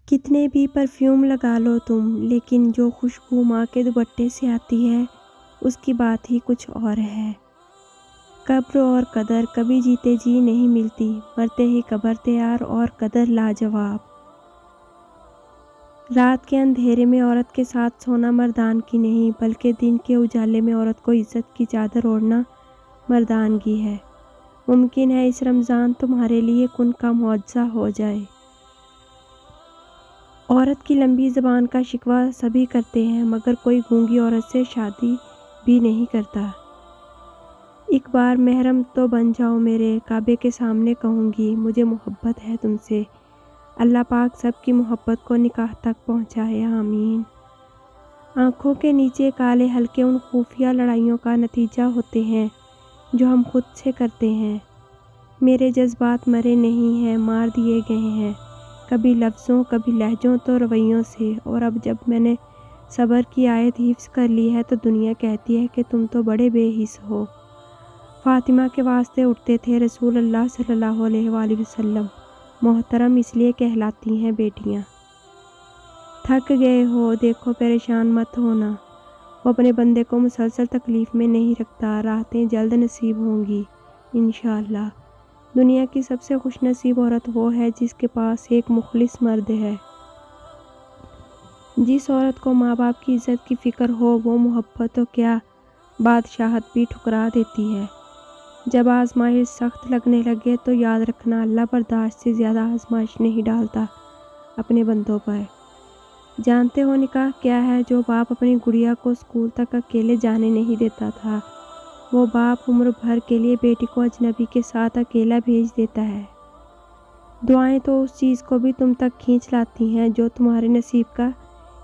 کتنے بھی پرفیوم لگا لو تم، لیکن جو خوشبو ماں کے دوپٹے سے آتی ہے اس کی بات ہی کچھ اور ہے۔ قبر اور قدر کبھی جیتے جی نہیں ملتی، مرتے ہی قبر تیار اور قدر لاجواب۔ رات کے اندھیرے میں عورت کے ساتھ سونا مردان کی نہیں، بلکہ دن کے اجالے میں عورت کو عزت کی چادر اوڑھنا مردانگی ہے۔ ممکن ہے اس رمضان تمہارے لیے کن کا معجزہ ہو جائے۔ عورت کی لمبی زبان کا شکوہ سبھی کرتے ہیں، مگر کوئی گونگی عورت سے شادی بھی نہیں کرتا۔ ایک بار محرم تو بن جاؤ میرے، کعبے کے سامنے کہوں گی مجھے محبت ہے تم سے۔ اللہ پاک سب کی محبت کو نکاح تک پہنچائے، آمین۔ آنکھوں کے نیچے کالے حلقے ان خفیہ لڑائیوں کا نتیجہ ہوتے ہیں جو ہم خود سے کرتے ہیں۔ میرے جذبات مرے نہیں ہیں، مار دیے گئے ہیں، کبھی لفظوں، کبھی لہجوں تو رویوں سے، اور اب جب میں نے صبر کی آیت حفظ کر لی ہے تو دنیا کہتی ہے کہ تم تو بڑے بے حس ہو۔ فاطمہ کے واسطے اٹھتے تھے رسول اللہ صلی اللہ علیہ وآلہ وسلم۔ محترم اس لیے کہلاتی ہیں بیٹیاں۔ تھک گئے ہو، دیکھو پریشان مت ہونا، وہ اپنے بندے کو مسلسل تکلیف میں نہیں رکھتا، راحتیں جلد نصیب ہوں گی انشاءاللہ۔ دنیا کی سب سے خوش نصیب عورت وہ ہے جس کے پاس ایک مخلص مرد ہے۔ جس عورت کو ماں باپ کی عزت کی فکر ہو وہ محبت تو کیا بادشاہت بھی ٹھکرا دیتی ہے۔ جب آزمائش سخت لگنے لگے تو یاد رکھنا اللہ برداشت سے زیادہ آزمائش نہیں ڈالتا اپنے بندوں پر۔ جانتے ہو نکاح کیا ہے؟ جو باپ اپنی گڑیا کو اسکول تک اکیلے جانے نہیں دیتا تھا، وہ باپ عمر بھر کے لیے بیٹی کو اجنبی کے ساتھ اکیلا بھیج دیتا ہے۔ دعائیں تو اس چیز کو بھی تم تک کھینچ لاتی ہیں جو تمہارے نصیب کا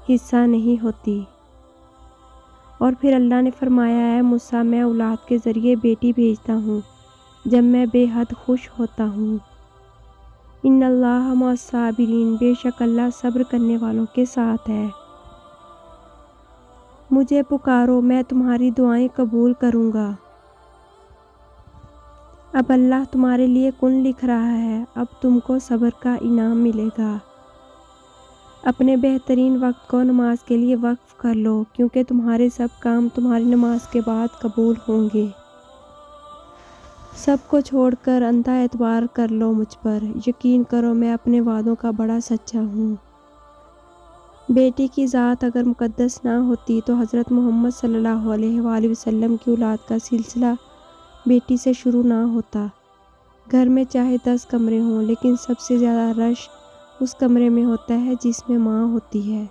حصہ نہیں ہوتی۔ اور پھر اللہ نے فرمایا ہے موسیٰ میں اولاد کے ذریعے بیٹی بھیجتا ہوں جب میں بے حد خوش ہوتا ہوں۔ ان اللہ مع الصابرین، بے شک اللہ صبر کرنے والوں کے ساتھ ہے۔ مجھے پکارو میں تمہاری دعائیں قبول کروں گا۔ اب اللہ تمہارے لیے کن لکھ رہا ہے، اب تم کو صبر کا انعام ملے گا۔ اپنے بہترین وقت کو نماز کے لیے وقف کر لو، کیونکہ تمہارے سب کام تمہاری نماز کے بعد قبول ہوں گے۔ سب کو چھوڑ کر اندھا اعتبار کر لو مجھ پر، یقین کرو میں اپنے وعدوں کا بڑا سچا ہوں۔ بیٹی کی ذات اگر مقدس نہ ہوتی تو حضرت محمد صلی اللہ علیہ وآلہ وسلم کی اولاد کا سلسلہ بیٹی سے شروع نہ ہوتا۔ گھر میں چاہے 10 کمرے ہوں، لیکن سب سے زیادہ رش اس کمرے میں ہوتا ہے جس میں ماں ہوتی ہے،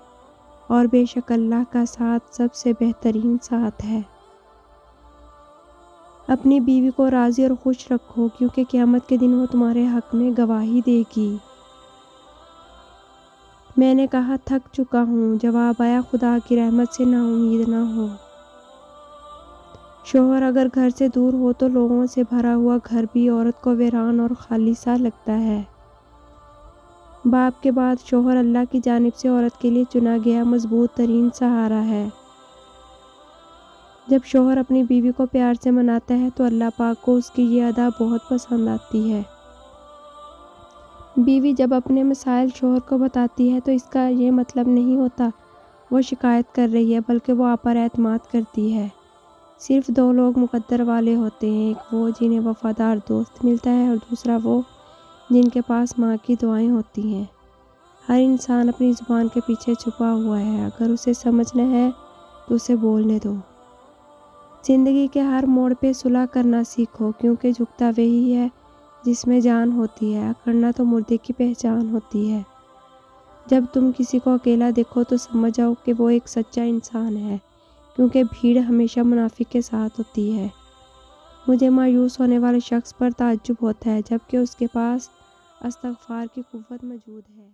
اور بے شک اللہ کا ساتھ سب سے بہترین ساتھ ہے۔ اپنی بیوی کو راضی اور خوش رکھو، کیونکہ قیامت کے دن وہ تمہارے حق میں گواہی دے گی۔ میں نے کہا تھک چکا ہوں، جواب آیا خدا کی رحمت سے نا امید نہ ہو۔ شوہر اگر گھر سے دور ہو تو لوگوں سے بھرا ہوا گھر بھی عورت کو ویران اور خالی سا لگتا ہے۔ باپ کے بعد شوہر اللہ کی جانب سے عورت کے لیے چنا گیا مضبوط ترین سہارا ہے۔ جب شوہر اپنی بیوی کو پیار سے مناتا ہے تو اللہ پاک کو اس کی یہ ادا بہت پسند آتی ہے۔ بیوی جب اپنے مسائل شوہر کو بتاتی ہے تو اس کا یہ مطلب نہیں ہوتا وہ شکایت کر رہی ہے، بلکہ وہ آپ پر اعتماد کرتی ہے۔ صرف 2 لوگ مقدر والے ہوتے ہیں، ایک وہ جنہیں وفادار دوست ملتا ہے، اور دوسرا وہ جن کے پاس ماں کی دعائیں ہوتی ہیں۔ ہر انسان اپنی زبان کے پیچھے چھپا ہوا ہے، اگر اسے سمجھنا ہے تو اسے بولنے دو۔ زندگی کے ہر موڑ پہ صلح کرنا سیکھو، کیونکہ جھکتا وہی ہے جس میں جان ہوتی ہے، اکڑنا تو مردے کی پہچان ہوتی ہے۔ جب تم کسی کو اکیلا دیکھو تو سمجھ جاؤ کہ وہ ایک سچا انسان ہے، کیونکہ بھیڑ ہمیشہ منافق کے ساتھ ہوتی ہے۔ مجھے مایوس ہونے والے شخص پر تعجب ہوتا ہے جبکہ اس کے پاس استغفار کی قوت موجود ہے۔